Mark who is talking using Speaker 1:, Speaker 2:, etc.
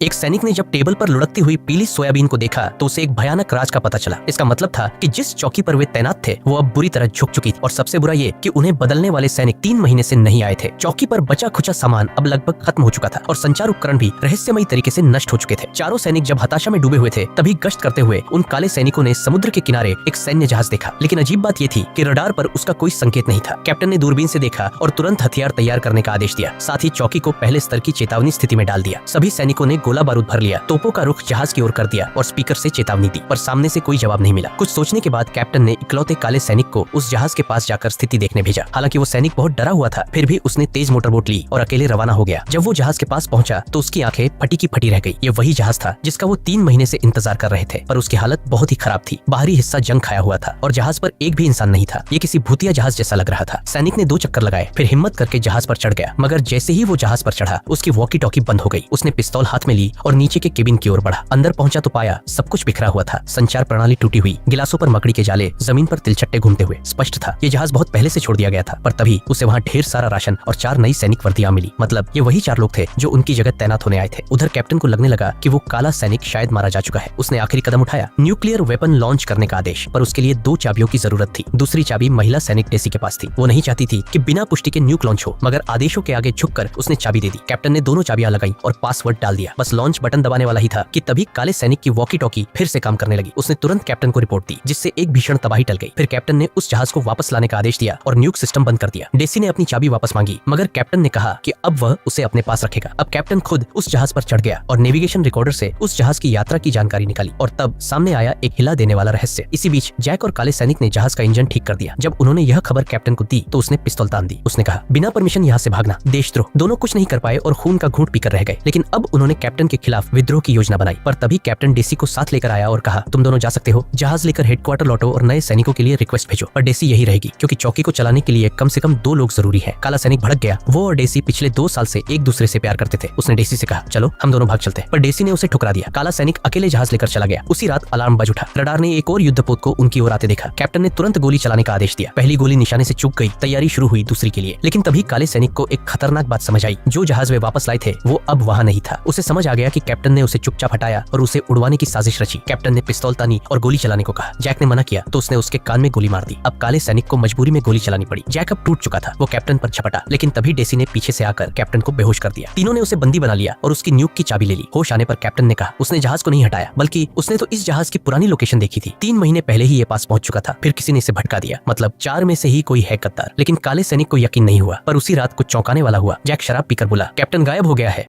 Speaker 1: एक सैनिक ने जब टेबल पर लुढ़कती हुई पीली सोयाबीन को देखा तो उसे एक भयानक राज का पता चला। इसका मतलब था कि जिस चौकी पर वे तैनात थे वो अब बुरी तरह झुक चुकी थी और सबसे बुरा ये कि उन्हें बदलने वाले सैनिक 3 महीने से नहीं आए थे। चौकी पर बचा खुचा सामान अब लगभग खत्म हो चुका था और संचार उपकरण भी रहस्यमयी तरीके से नष्ट हो चुके थे। चारों सैनिक जब हताशा में डूबे हुए थे तभी गश्त करते हुए उन काले सैनिकों ने समुद्र के किनारे एक सैन्य जहाज देखा, लेकिन अजीब बात ये थी कि रडार पर उसका कोई संकेत नहीं था। कैप्टन ने दूरबीन से देखा और तुरंत हथियार तैयार करने का आदेश दिया। साथ ही चौकी को पहले स्तर की चेतावनी स्थिति में डाल दिया। सभी सैनिकों ने गोला बारूद भर लिया, तोपों का रुख जहाज की ओर कर दिया और स्पीकर से चेतावनी दी, पर सामने से कोई जवाब नहीं मिला। कुछ सोचने के बाद कैप्टन ने इकलौते काले सैनिक को उस जहाज के पास जाकर स्थिति देखने भेजा। हालांकि वो सैनिक बहुत डरा हुआ था, फिर भी उसने तेज मोटरबोट ली और अकेले रवाना हो गया। जब वो जहाज के पास पहुंचा तो उसकी आंखें फटी की फटी रह गई। ये वही जहाज था जिसका वो 3 महीने से इंतजार कर रहे थे, पर उसकी हालत बहुत ही खराब थी। बाहरी हिस्सा जंग खाया हुआ था और जहाज पर एक भी इंसान नहीं था। ये किसी भूतिया जहाज जैसा लग रहा था। सैनिक ने 2 चक्कर लगाए, फिर हिम्मत करके जहाज पर चढ़ गया, मगर जैसे ही वो जहाज पर चढ़ा उसकी वॉकी टॉकी बंद हो गई। उसने पिस्तौल हाथ में ली और नीचे के केबिन की ओर बढ़ा। अंदर पहुंचा तो पाया सब कुछ बिखरा हुआ था। संचार प्रणाली टूटी हुई, गिलासों पर मकड़ी के जाले, जमीन पर तिलचट्टे घूमते हुए। स्पष्ट था ये जहाज बहुत पहले से छोड़ दिया गया था, पर तभी उसे वहाँ ढेर सारा राशन और 4 नई सैनिक वर्दियां मिली। मतलब ये वही 4 लोग थे जो उनकी जगह तैनात होने आए थे। उधर कैप्टन को लगने लगा कि वो काला सैनिक शायद मारा जा चुका है। उसने आखिरी कदम उठाया, न्यूक्लियर वेपन लॉन्च करने का आदेश, पर उसके लिए 2 चाबियों की जरूरत थी। दूसरी चाबी महिला सैनिक डेसी के पास थी। वो नहीं चाहती थी कि बिना पुष्टि के न्यूक लॉन्च हो, मगर आदेशों के आगे झुककर उसने चाबी दे दी। कैप्टन ने दोनों चाबियां लगाई और पासवर्ड डाल दिया। बस लॉन्च बटन दबाने वाला ही था कि तभी काले सैनिक की वॉकी टॉकी फिर से काम करने लगी। उसने तुरंत कैप्टन को रिपोर्ट दी, जिससे एक भीषण तबाही टल गई। फिर कैप्टन ने उस जहाज को वापस लाने का आदेश दिया और न्यूक सिस्टम बंद कर दिया। डेसी ने अपनी चाबी वापस मांगी, मगर कैप्टन ने कहा कि अब वह उसे अपने पास रखेगा। अब कैप्टन खुद उस जहाज पर चढ़ गया और नेविगेशन रिकॉर्डर से उस जहाज की यात्रा की जानकारी निकाली और तब सामने आया एक हिला देने वाला रहस्य। इसी बीच जैक और काले सैनिक ने जहाज का इंजन ठीक कर दिया। जब उन्होंने यह खबर कैप्टन को दी तो उसने पिस्तौल तान दी। उसने कहा, बिना परमिशन यहाँ से भागना देशद्रोह। दोनों कुछ नहीं कर पाए और खून का घूंट पीकर रह गए, लेकिन अब उन्होंने कैप्टन के खिलाफ विद्रोह की योजना बनाई। पर तभी कैप्टन डेसी को साथ लेकर आया और कहा, तुम दोनों जा सकते हो, जहाज लेकर हेडक्वार्टर लौटो और नए सैनिकों के लिए रिक्वेस्ट भेजो। पर डेसी यही रहेगी क्योंकि चौकी को चलाने के लिए कम से कम 2 लोग जरूरी है। काला सैनिक भड़क गया। वो और डेसी पिछले 2 साल से एक दूसरे से प्यार करते थे। उसने डेसी से कहा, चलो हम दोनों भाग चलते हैं, पर डेसी ने उसे ठुकरा दिया। काला सैनिक अकेले जहाज लेकर चला गया। उसी रात अलार्म बज उठा। रडार ने एक और युद्धपोत को उनकी ओर आते देखा। कैप्टन ने तुरंत गोली चलाने का आदेश दिया। पहली गोली निशाने से चूक गई। तैयारी शुरू हुई दूसरी के लिए, लेकिन तभी काले सैनिक को एक खतरनाक बात समझ आई। जो जहाज वे वापस लाए थे वो अब वहाँ नहीं था। उसे समझ आ गया कि कैप्टन ने उसे चुपचाप हटाया और उसे उड़वाने की साजिश रची। कैप्टन ने पिस्तौल तानी और गोली चलाने को कहा। जैक ने मना किया तो उसने उसके कान में गोली मार दी। अब काले सैनिक को मजबूरी में गोली चलानी पड़ी। जैक अब टूट चुका था। वो कैप्टन पर झपटा, लेकिन तभी डेसी ने पीछे से आकर कैप्टन को बेहोश कर दिया। तीनों ने उसे बंदी बना लिया और उसकी न्यूक की चाबी ले ली। होश आने पर कैप्टन ने कहा, उसने जहाज को नहीं हटाया, बल्कि उसने तो इस जहाज की पुरानी लोकेशन देखी थी। 3 महीने पहले ही ये पास पहुंच चुका था। फिर किसी ने इसे भटका दिया। मतलब 4 में से ही कोई है गद्दार। लेकिन काले सैनिक को यकीन नहीं हुआ, पर उसी रात कुछ चौंकाने वाला हुआ। जैक शराब पीकर बोला, कैप्टन गायब हो गया है।